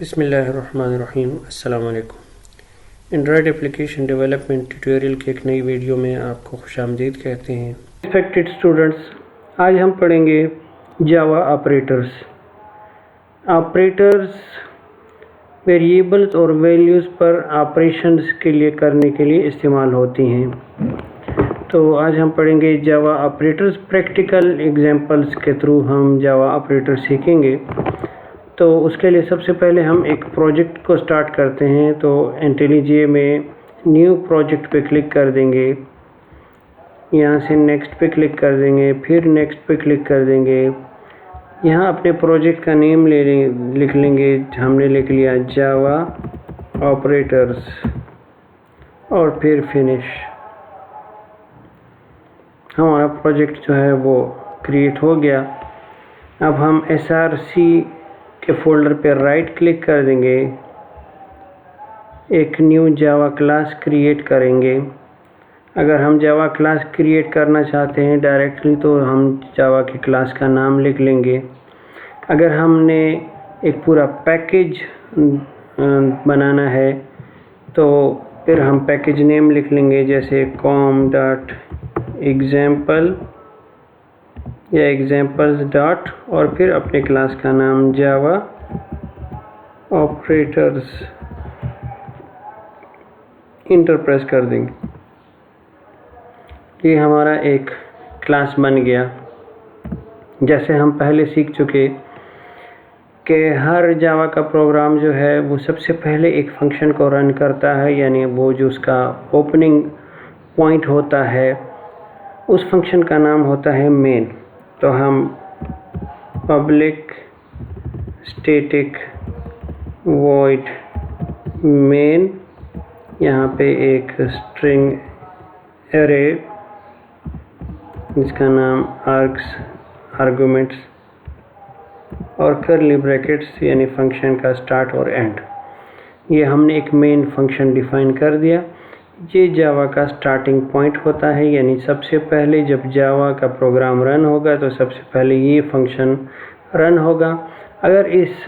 बिस्मिल्लाहिर्रहमानिर्रहीम। अस्सलाम वालेकुम। एंड्रॉयड एप्लीकेशन डेवलपमेंट ट्यूटोरियल की एक नई वीडियो में आपको खुशामदीद कहते हैं। रिस्पेक्टेड स्टूडेंट्स, आज हम पढ़ेंगे जावा ऑपरेटर्स। ऑपरेटर्स वेरिएबल्स और वैल्यूज़ पर ऑपरेशंस के लिए करने के लिए इस्तेमाल होती हैं। तो आज हम पढ़ेंगे जावा ऑपरेटर्स। प्रैक्टिकल एग्जांपल्स के थ्रू हम जावा ऑपरेटर सीखेंगे। तो उसके लिए सबसे पहले हम एक प्रोजेक्ट को स्टार्ट करते हैं। तो इंटेलीजे में न्यू प्रोजेक्ट पे क्लिक कर देंगे, यहाँ से नेक्स्ट पे क्लिक कर देंगे, फिर नेक्स्ट पे क्लिक कर देंगे। यहाँ अपने प्रोजेक्ट का नेम लिख लेंगे। हमने लिख लिया जावा ऑपरेटर्स और फिर फिनिश। हमारा प्रोजेक्ट जो है वो क्रिएट हो गया। अब हम src के फोल्डर पे राइट क्लिक कर देंगे, एक न्यू जावा क्लास क्रिएट करेंगे। अगर हम जावा क्लास क्रिएट करना चाहते हैं डायरेक्टली तो हम जावा की क्लास का नाम लिख लेंगे। अगर हमने एक पूरा पैकेज बनाना है तो फिर हम पैकेज नेम लिख लेंगे, जैसे com.example या examples डॉट और फिर अपने क्लास का नाम जावा ऑपरेटर्स, इंटर प्रेस कर देंगे। ये हमारा एक क्लास बन गया। जैसे हम पहले सीख चुके कि हर जावा का प्रोग्राम जो है वो सबसे पहले एक फंक्शन को रन करता है, यानी वो जो उसका ओपनिंग पॉइंट होता है उस फंक्शन का नाम होता है मेन। तो हम पब्लिक स्टैटिक वॉइड मेन, यहाँ पे एक स्ट्रिंग एरे जिसका नाम आर्गुमेंट्स और कर्ली ब्रैकेट्स यानी फंक्शन का स्टार्ट और एंड। ये हमने एक मेन फंक्शन डिफाइन कर दिया। ये जावा का स्टार्टिंग पॉइंट होता है, यानी सबसे पहले जब जावा का प्रोग्राम रन होगा तो सबसे पहले ये फंक्शन रन होगा। अगर इस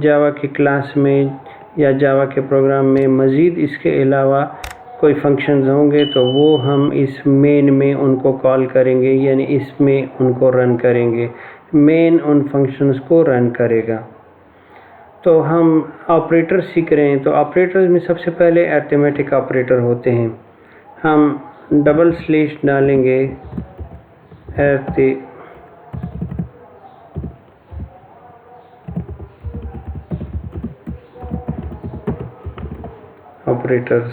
जावा की क्लास में या जावा के प्रोग्राम में मज़ीद इसके अलावा कोई फंक्शंस होंगे तो वो हम इस मेन में उनको कॉल करेंगे, यानी इसमें उनको रन करेंगे। मेन उन फंक्शंस को रन करेगा। तो हम ऑपरेटर सीख रहे हैं। तो ऑपरेटर्स में सबसे पहले अरिथमेटिक ऑपरेटर होते हैं। हम डबल स्लैश डालेंगे, operators.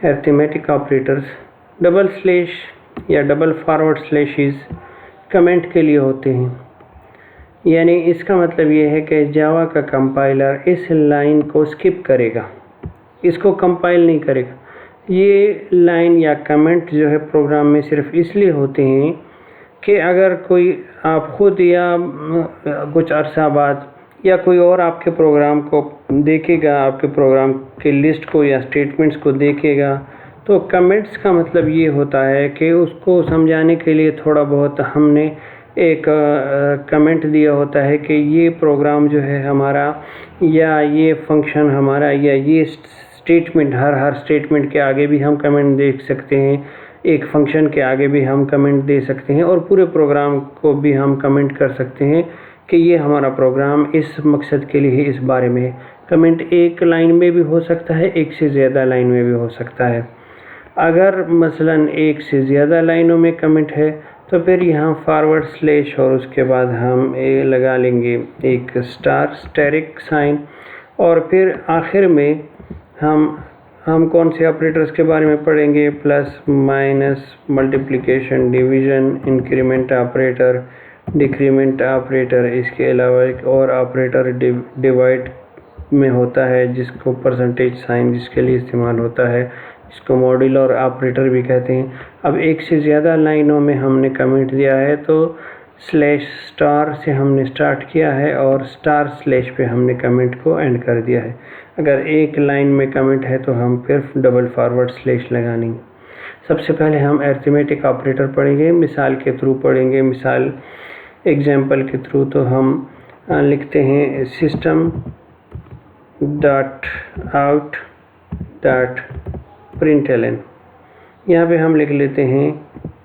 Arithmetic operators double slash या डबल फॉरवर्ड स्लैशेस कमेंट के लिए होते हैं। यानी इसका मतलब ये है कि जावा का कंपाइलर इस लाइन को स्किप करेगा, इसको कंपाइल नहीं करेगा। ये लाइन या कमेंट जो है प्रोग्राम में सिर्फ इसलिए होते हैं कि अगर कोई आप खुद या कुछ अरसा बाद या कोई और आपके प्रोग्राम को देखेगा, आपके प्रोग्राम के लिस्ट को या स्टेटमेंट्स को देखेगा, तो कमेंट्स का मतलब ये होता है कि उसको समझाने के लिए थोड़ा बहुत हमने एक कमेंट दिया होता है कि ये प्रोग्राम जो है हमारा या ये फंक्शन हमारा या ये स्टेटमेंट, हर स्टेटमेंट के आगे भी हम कमेंट दे सकते हैं, एक फंक्शन के आगे भी हम कमेंट दे सकते हैं और पूरे प्रोग्राम को भी हम कमेंट कर सकते हैं कि ये हमारा प्रोग्राम इस मकसद के लिए इस बारे में। कमेंट एक लाइन में भी हो सकता है, एक से ज़्यादा लाइन में भी हो सकता है। अगर मसलन एक से ज़्यादा लाइनों में कमेंट है तो फिर यहाँ फॉरवर्ड स्लैश और उसके बाद हम लगा लेंगे एक स्टैरिक साइन और फिर आखिर में हम कौन से ऑपरेटर्स के बारे में पढ़ेंगे, plus minus, multiplication, division, increment operator, decrement operator. इसके अलावा एक और ऑपरेटर डिवाइड में होता है जिसको परसेंटेज साइन जिसके लिए इस्तेमाल होता है, इसको मॉड्यूलर ऑपरेटर भी कहते हैं। अब एक से ज़्यादा लाइनों में हमने कमेंट दिया है तो स्लैश स्टार से हमने स्टार्ट किया है और स्टार स्लैश पे हमने कमेंट को एंड कर दिया है। अगर एक लाइन में कमेंट है तो हम फिर डबल फॉरवर्ड स्लैश लगानी। सबसे पहले हम अरिथमेटिक ऑपरेटर पढ़ेंगे, मिसाल के थ्रू पढ़ेंगे, मिसाल एग्जाम्पल के थ्रू। तो हम लिखते हैं system dot out dot println. यहाँ पे हम लिख लेते हैं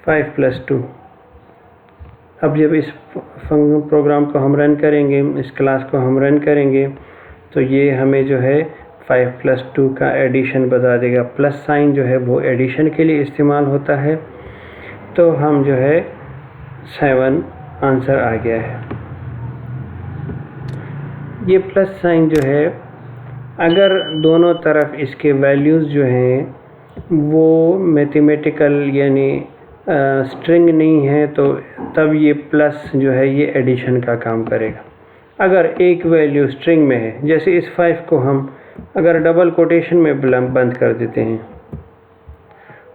5 + 2। अब जब इस प्रोग्राम को हम रन करेंगे, इस क्लास को हम रन करेंगे, तो ये हमें जो है 5 + 2 का एडिशन बता देगा। प्लस साइन जो है वो एडिशन के लिए इस्तेमाल होता है। तो हम जो है 7 आंसर आ गया है। ये प्लस साइन जो है, अगर दोनों तरफ इसके वैल्यूज़ जो हैं वो मैथमेटिकल यानी स्ट्रिंग नहीं है, तो तब ये प्लस जो है ये एडिशन का काम करेगा। अगर एक वैल्यू स्ट्रिंग में है, जैसे इस 5 को हम अगर डबल कोटेशन में बंद कर देते हैं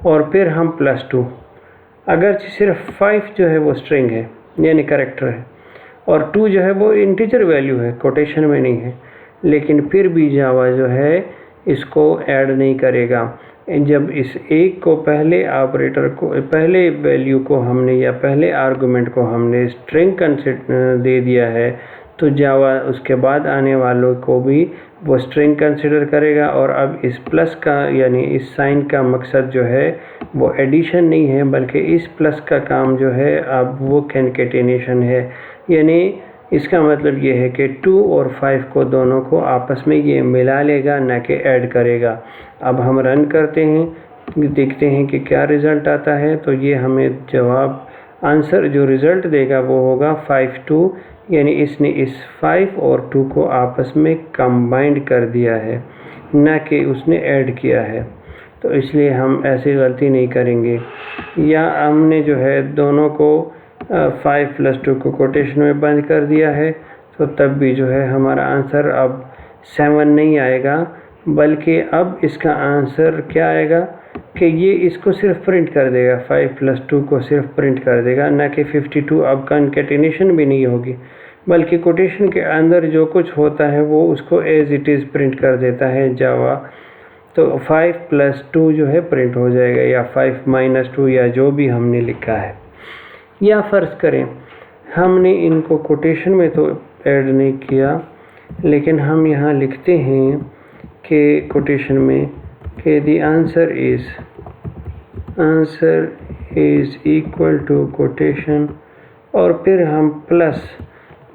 और फिर हम +2, अगर सिर्फ 5 जो है वो स्ट्रिंग है यानी कैरेक्टर है और 2 जो है वो इंटीजर वैल्यू है, कोटेशन में नहीं है, लेकिन फिर भी जावा जो है इसको ऐड नहीं करेगा। जब इस एक को पहले ऑपरेटर को, पहले वैल्यू को हमने या पहले आर्गुमेंट को हमने स्ट्रिंग दे दिया है, तो जावा उसके बाद आने वालों को भी वो स्ट्रिंग कंसिडर करेगा। और अब इस प्लस का यानी इस साइन का मकसद जो है वो एडिशन नहीं है, बल्कि इस प्लस का काम जो है अब वो कॉन्केटेनेशन है। यानी इसका मतलब ये है कि 2 और 5 को दोनों को आपस में ये मिला लेगा, ना कि ऐड करेगा। अब हम रन करते हैं, देखते हैं कि क्या रिज़ल्ट आता है। तो ये हमें जवाब आंसर जो रिज़ल्ट देगा वो होगा 5-2, यानी इसने इस 5 और 2 को आपस में कंबाइंड कर दिया है, ना कि उसने ऐड किया है। तो इसलिए हम ऐसी गलती नहीं करेंगे। या हमने जो है दोनों को 5 + 2 को कोटेशन में बंद कर दिया है, तो तब भी जो है हमारा आंसर अब 7 नहीं आएगा, बल्कि अब इसका आंसर क्या आएगा कि ये इसको सिर्फ प्रिंट कर देगा, 5 + 2 को सिर्फ प्रिंट कर देगा, ना कि 52। अब कॉन्केटेनेशन भी नहीं होगी, बल्कि कोटेशन के अंदर जो कुछ होता है वो उसको एज इट इज़ प्रिंट कर देता है जावा। तो 5 + 2 जो है प्रिंट हो जाएगा, या 5 - 2 या जो भी हमने लिखा है। या फ़र्ज़ करें हमने इनको कोटेशन में तो ऐड नहीं किया, लेकिन हम यहाँ लिखते हैं कि कोटेशन में कि the answer is equal to quotation, और फिर हम प्लस,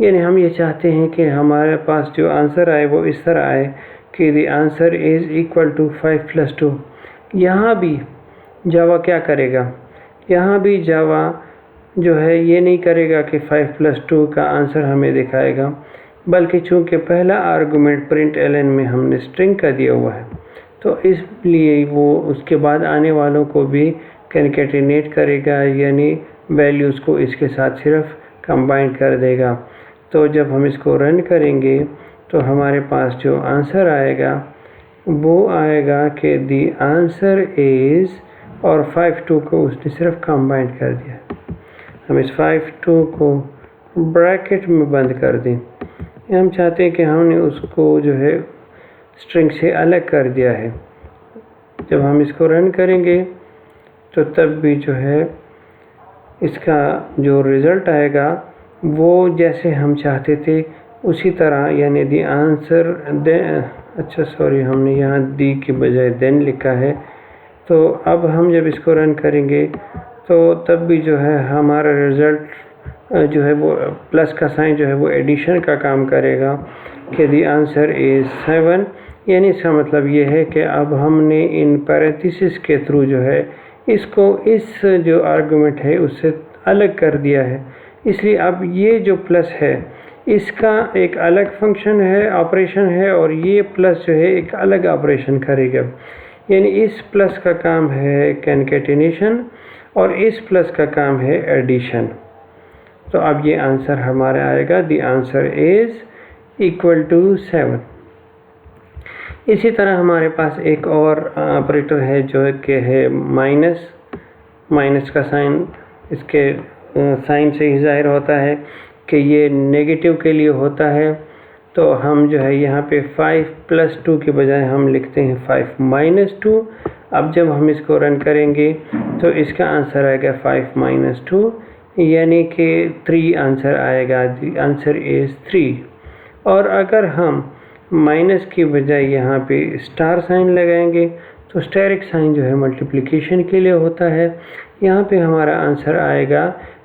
यानी हम ये चाहते हैं कि हमारे पास जो आंसर आए वो इस तरह आए कि the answer is equal to 5 + 2। यहाँ भी जावा क्या करेगा, यहाँ भी जावा जो है ये नहीं करेगा कि 5 + 2 का आंसर हमें दिखाएगा, बल्कि चूँकि पहला आर्गुमेंट प्रिंटलन में हमने स्ट्रिंग का दिया हुआ है, तो इसलिए वो उसके बाद आने वालों को भी कॉन्केटेनेट करेगा, यानी वैल्यूज़ को इसके साथ सिर्फ कंबाइन कर देगा। तो जब हम इसको रन करेंगे तो हमारे पास जो आंसर आएगा वो आएगा कि दी आंसर इज़, और 5-2 को उसने सिर्फ कंबाइन कर दिया। हम इस 5-2 को ब्रैकेट में बंद कर दें। हम चाहते हैं कि हमने उसको जो है स्ट्रिंग से अलग कर दिया है। जब हम इसको रन करेंगे तो तब भी जो है इसका जो रिज़ल्ट आएगा वो जैसे हम चाहते थे उसी तरह, यानी दी आंसर हमने यहाँ दी के बजाय देन लिखा है। तो अब हम जब इसको रन करेंगे तो तब भी जो है हमारा रिज़ल्ट जो है वो प्लस का साइन जो है वो एडिशन का काम करेगा कि दी आंसर इज़ 7। यानी इसका मतलब ये है कि अब हमने इन पैरेंथेसिस के थ्रू जो है इसको इस जो आर्गुमेंट है उससे अलग कर दिया है। इसलिए अब ये जो प्लस है इसका एक अलग फंक्शन है, ऑपरेशन है, और ये प्लस जो है एक अलग ऑपरेशन करेगा। यानी इस प्लस का काम है कॉन्केटेनेशन और इस प्लस का काम है एडिशन। तो अब ये आंसर हमारा आएगा the answer is equal to 7। इसी तरह हमारे पास एक और ऑपरेटर है जो कि है माइनस का साइन इसके साइन से ही ज़ाहिर होता है कि ये नेगेटिव के लिए होता है। तो हम जो है यहाँ पे 5 + 2 के बजाय हम लिखते हैं 5 - 2। अब जब हम इसको रन करेंगे तो इसका आंसर आएगा 5 - 2, यानी कि 3 आंसर आएगा। The answer is 3। और अगर हम माइनस की बजाय यहाँ पे स्टार साइन लगाएंगे तो स्टेरिक साइन जो है मल्टीप्लिकेशन के लिए होता है। यहाँ पे हमारा आंसर आएगा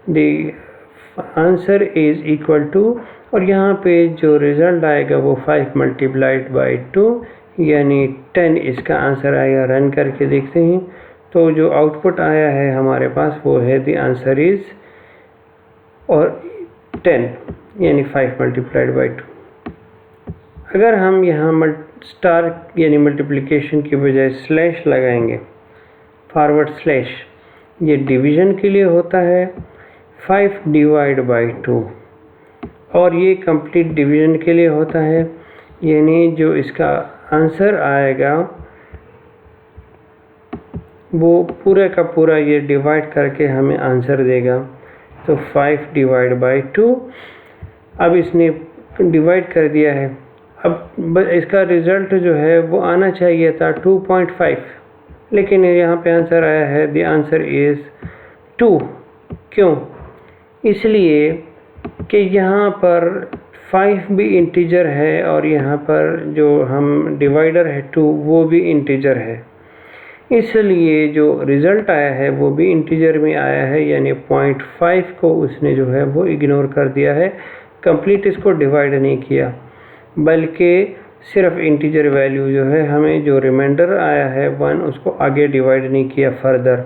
the answer is equal to, और यहाँ पे जो रिज़ल्ट आएगा वो 5 × 2 यानी 10 इसका आंसर आएगा। रन करके देखते हैं तो जो आउटपुट आया है हमारे पास वो है द आंसर इज़ और 10 यानी 5 × 2। अगर हम यहाँ स्टार यानी मल्टीप्लिकेशन की बजाय स्लैश लगाएंगे, फॉरवर्ड स्लैश, ये डिवीज़न के लिए होता है 5 / 2, और ये कंप्लीट डिवीज़न के लिए होता है, यानी जो इसका आंसर आएगा वो पूरा का पूरा ये डिवाइड करके हमें आंसर देगा। तो 5 / 2, अब इसने डिवाइड कर दिया है। अब इसका रिज़ल्ट जो है वो आना चाहिए था 2.5, लेकिन यहाँ पे आंसर आया है द आंसर इज़ 2। क्यों? इसलिए कि यहाँ पर 5 भी इंटीजर है और यहाँ पर जो हम डिवाइडर है 2 वो भी इंटीजर है, इसलिए जो रिज़ल्ट आया है वो भी इंटीजर में आया है, यानी 0.5 को उसने जो है वो इग्नोर कर दिया है, कंप्लीट इसको डिवाइड नहीं किया, बल्कि सिर्फ इंटीजर वैल्यू जो है हमें जो रिमाइंडर आया है 1 उसको आगे डिवाइड नहीं किया फर्दर।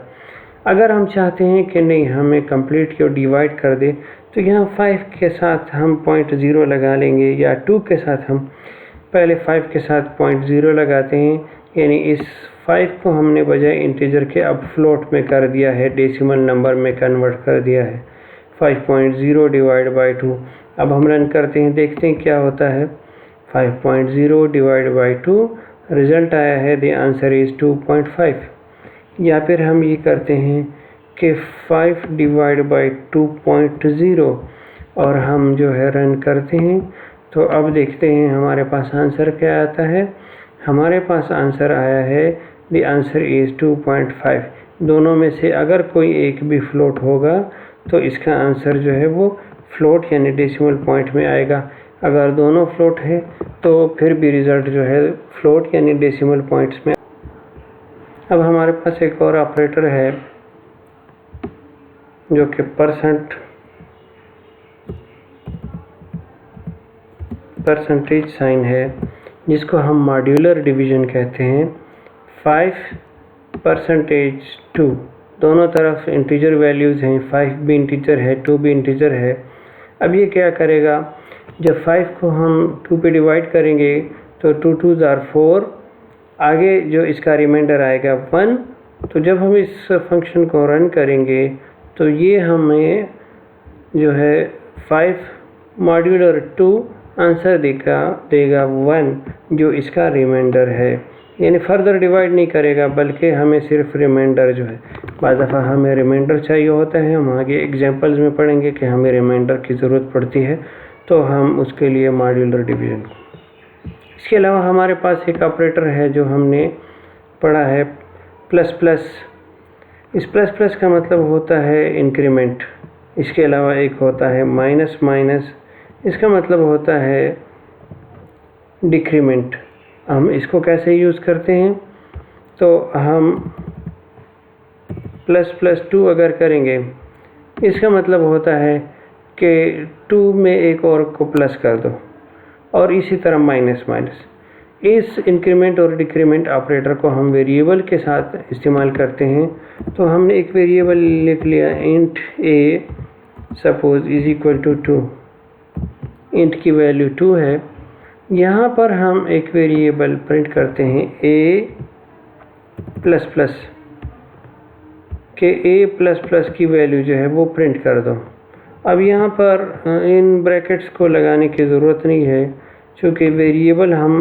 अगर हम चाहते हैं कि नहीं हमें कंप्लीट को डिवाइड कर दे तो यहाँ 5 के साथ हम 0.0 लगा लेंगे, या 2 के साथ हम पहले 5 के साथ 0.0 लगाते हैं, यानी इस 5 को हमने बजाय इंटीजर के अब फ्लोट में कर दिया है, डेसिमल नंबर में कन्वर्ट कर दिया है। 5.0 / 2। अब हम रन करते हैं, देखते हैं क्या होता है। 5.0 / 2 रिज़ल्ट आया है द आंसर इज़ 2.5। या फिर हम ये करते हैं कि 5 / 2.0 और हम जो है रन करते हैं तो अब देखते हैं हमारे पास आंसर क्या आता है। हमारे पास आंसर आया है द आंसर इज़ 2.5। दोनों में से अगर कोई एक भी फ्लोट होगा तो इसका आंसर जो है वो फ्लोट यानी डेसिमल पॉइंट में आएगा। अगर दोनों फ्लोट है तो फिर भी रिज़ल्ट जो है फ्लोट यानी डेसिमल पॉइंट्स में। अब हमारे पास एक और ऑपरेटर है जो कि परसेंटेज साइन है, जिसको हम मॉड्यूलर डिवीज़न कहते हैं। 5% 2, दोनों तरफ इंटीजर वैल्यूज़ हैं, 5 भी इंटीजर है 2 भी इंटीजर है। अब ये क्या करेगा, जब 5 को हम 2 पे डिवाइड करेंगे तो 2 × 2 = 4, आगे जो इसका रिमाइंडर आएगा 1। तो जब हम इस फंक्शन को रन करेंगे तो ये हमें जो है 5 मॉड्यूलर 2 आंसर देगा 1, जो इसका रिमाइंडर है, यानी फर्दर डिवाइड नहीं करेगा बल्कि हमें सिर्फ रिमाइंडर जो है। बाद दफ़ा हमें रिमाइंडर चाहिए होता है, हम आगे एग्जांपल्स में पढ़ेंगे कि हमें रिमाइंडर की ज़रूरत पड़ती है, तो हम उसके लिए मॉड्यूलर डिवीज़न। इसके अलावा हमारे पास एक ऑपरेटर है जो हमने पढ़ा है ++। इस ++ का मतलब होता है इंक्रीमेंट। इसके अलावा एक होता है -, इसका मतलब होता है डिक्रीमेंट। हम इसको कैसे यूज़ करते हैं, तो हम ++2 अगर करेंगे इसका मतलब होता है कि 2 में एक और को प्लस कर दो, और इसी तरह -। इस इंक्रीमेंट और डिक्रीमेंट ऑपरेटर को हम वेरिएबल के साथ इस्तेमाल करते हैं। तो हमने एक वेरिएबल लिख लिया इंट a सपोज = 2, इंट की वैल्यू 2 है। यहाँ पर हम एक वेरिएबल प्रिंट करते हैं a++, के a++ की वैल्यू जो है वो प्रिंट कर दो। अब यहाँ पर इन ब्रैकेट्स को लगाने की ज़रूरत नहीं है, क्योंकि वेरिएबल हम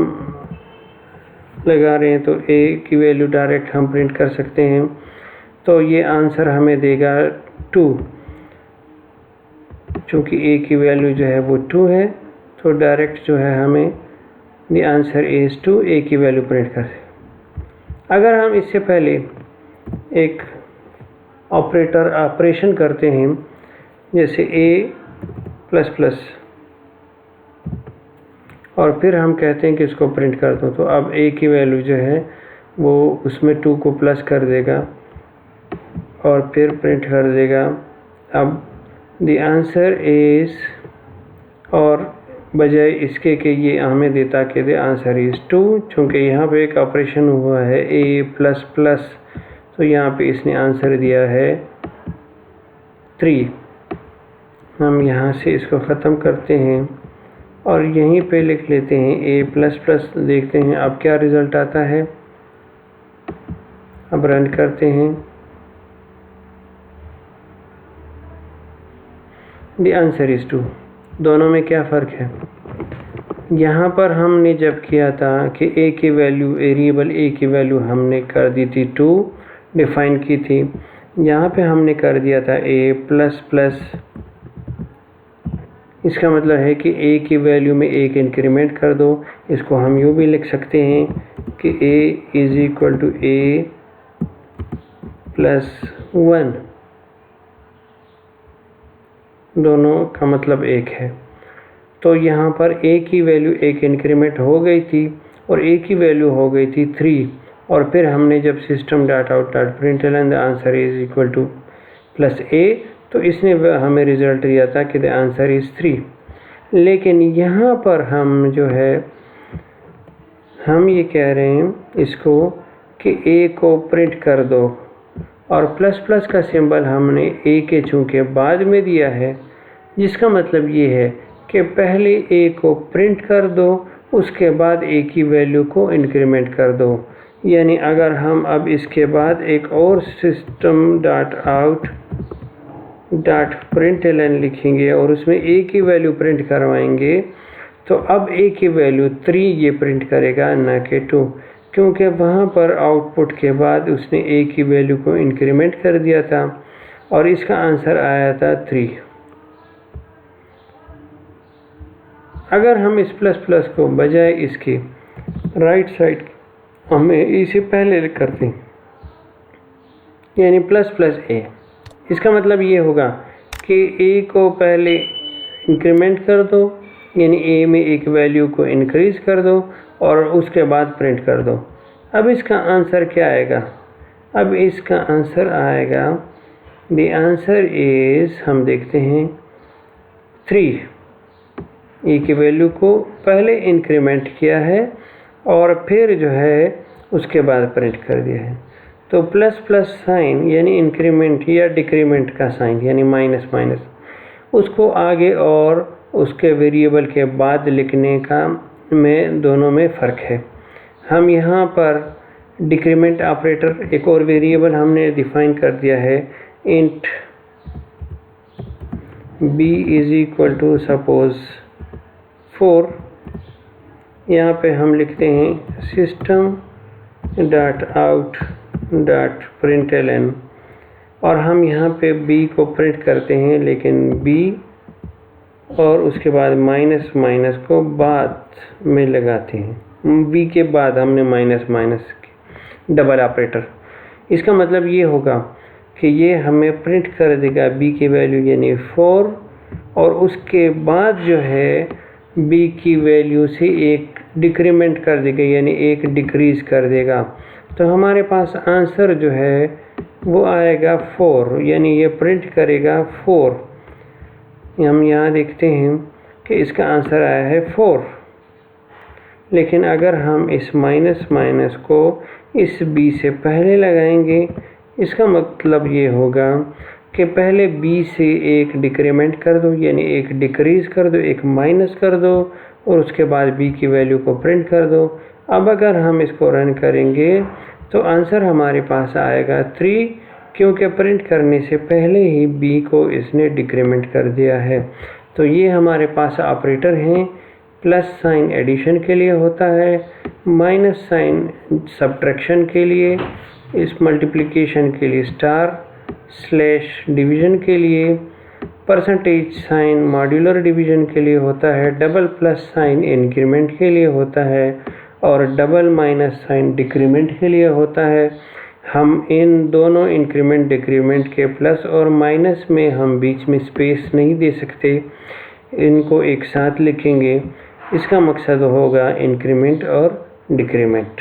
लगा रहे हैं तो a की वैल्यू डायरेक्ट हम प्रिंट कर सकते हैं। तो ये आंसर हमें देगा 2। चूँकि a की वैल्यू जो है वो 2 है, तो डायरेक्ट जो है हमें द आंसर इज़ 2 a की वैल्यू प्रिंट कर दें। अगर हम इससे पहले एक ऑपरेशन करते हैं, जैसे a प्लस प्लस, और फिर हम कहते हैं कि इसको प्रिंट कर दो, तो अब a की वैल्यू जो है वो उसमें 2 को प्लस कर देगा और फिर प्रिंट कर देगा। अब द आंसर इज़, और बजाय इसके कि ये हमें देता कि द आंसर इज़ 2, चूँकि यहाँ पे एक ऑपरेशन हुआ है a प्लस प्लस, तो यहाँ पे इसने आंसर दिया है 3। हम यहाँ से इसको ख़त्म करते हैं और यहीं पे लिख लेते हैं a प्लस प्लस। देखते हैं अब क्या रिज़ल्ट आता है। अब रन करते हैं। The answer is 2। दोनों में क्या फ़र्क है? यहाँ पर हमने जब किया था कि a की वैल्यू, वेरिएबल a की वैल्यू हमने कर दी थी 2, डिफ़ाइन की थी। यहाँ पे हमने कर दिया था a प्लस प्लस। इसका मतलब है कि a की वैल्यू में एक इंक्रीमेंट कर दो। इसको हम यूँ भी लिख सकते हैं कि a is equal to a plus 1। दोनों का मतलब एक है। तो यहाँ पर a की वैल्यू एक इंक्रीमेंट हो गई थी और a की वैल्यू हो गई थी 3, और फिर हमने जब system dot out dot println the answer is equal two plus a, तो इसने हमें रिज़ल्ट दिया था कि द आंसर इज़ 3। लेकिन यहाँ पर हम जो है हम ये कह रहे हैं इसको कि a को प्रिंट कर दो, और प्लस प्लस का सिंबल हमने a के चूँकि बाद में दिया है, जिसका मतलब ये है कि पहले a को प्रिंट कर दो, उसके बाद a की वैल्यू को इंक्रीमेंट कर दो। यानी अगर हम अब इसके बाद एक और system dot out dot println लिखेंगे और उसमें a की वैल्यू प्रिंट करवाएंगे, तो अब a की वैल्यू 3 ये प्रिंट करेगा, ना कि 2, क्योंकि वहाँ पर आउटपुट के बाद उसने a की वैल्यू को इंक्रीमेंट कर दिया था और इसका आंसर आया था 3। अगर हम इस प्लस प्लस को बजाय इसके राइट साइड हमें इसे पहले करते हैं, यानी प्लस प्लस a, इसका मतलब ये होगा कि a को पहले इंक्रीमेंट कर दो, यानी a में एक वैल्यू को इंक्रीज़ कर दो और उसके बाद प्रिंट कर दो। अब इसका आंसर क्या आएगा? अब इसका आंसर आएगा, द आंसर इज़, हम देखते हैं 3। a की वैल्यू को पहले इंक्रीमेंट किया है और फिर जो है उसके बाद प्रिंट कर दिया है। तो प्लस प्लस साइन यानी इंक्रीमेंट या डिक्रीमेंट का साइन, यानी माइनस माइनस, उसको आगे और उसके वेरिएबल के बाद लिखने का में दोनों में फ़र्क है। हम यहाँ पर डिक्रीमेंट ऑपरेटर, एक और वेरिएबल हमने डिफ़ाइन कर दिया है, int b is equal to suppose 4। यहाँ पे हम लिखते हैं system dot out dot println, और हम यहाँ पे b को प्रिंट करते हैं, लेकिन b और उसके बाद माइनस माइनस को बाद में लगाते हैं। b के बाद हमने माइनस माइनस डबल ऑपरेटर। इसका मतलब ये होगा कि ये हमें प्रिंट कर देगा b की वैल्यू यानी 4, और उसके बाद जो है b की वैल्यू से एक डिक्रीमेंट कर देगा, यानी एक डिक्रीज़ कर देगा। तो हमारे पास आंसर जो है वो आएगा 4, यानी ये प्रिंट करेगा 4। हम यहाँ देखते हैं कि इसका आंसर आया है 4। लेकिन अगर हम इस माइनस माइनस को इस b से पहले लगाएंगे, इसका मतलब ये होगा कि पहले b से एक डिक्रीमेंट कर दो, यानी एक डिक्रीज़ कर दो, एक माइनस कर दो, और उसके बाद b की वैल्यू को प्रिंट कर दो। अब अगर हम इसको रन करेंगे तो आंसर हमारे पास आएगा 3, क्योंकि प्रिंट करने से पहले ही b को इसने डिक्रीमेंट कर दिया है। तो ये हमारे पास ऑपरेटर हैं। प्लस साइन एडिशन के लिए होता है, माइनस साइन सब्ट्रैक्शन के लिए, इस मल्टीप्लिकेशन के लिए स्टार, स्लैश डिवीज़न के लिए, परसेंटेज साइन मॉड्यूलर डिवीज़न के लिए होता है, डबल प्लस साइन इंक्रीमेंट के लिए होता है और डबल माइनस साइन डिक्रीमेंट के लिए होता है। हम इन दोनों इंक्रीमेंट डिक्रीमेंट के प्लस और माइनस में हम बीच में स्पेस नहीं दे सकते, इनको एक साथ लिखेंगे। इसका मकसद होगा इंक्रीमेंट और डिक्रीमेंट।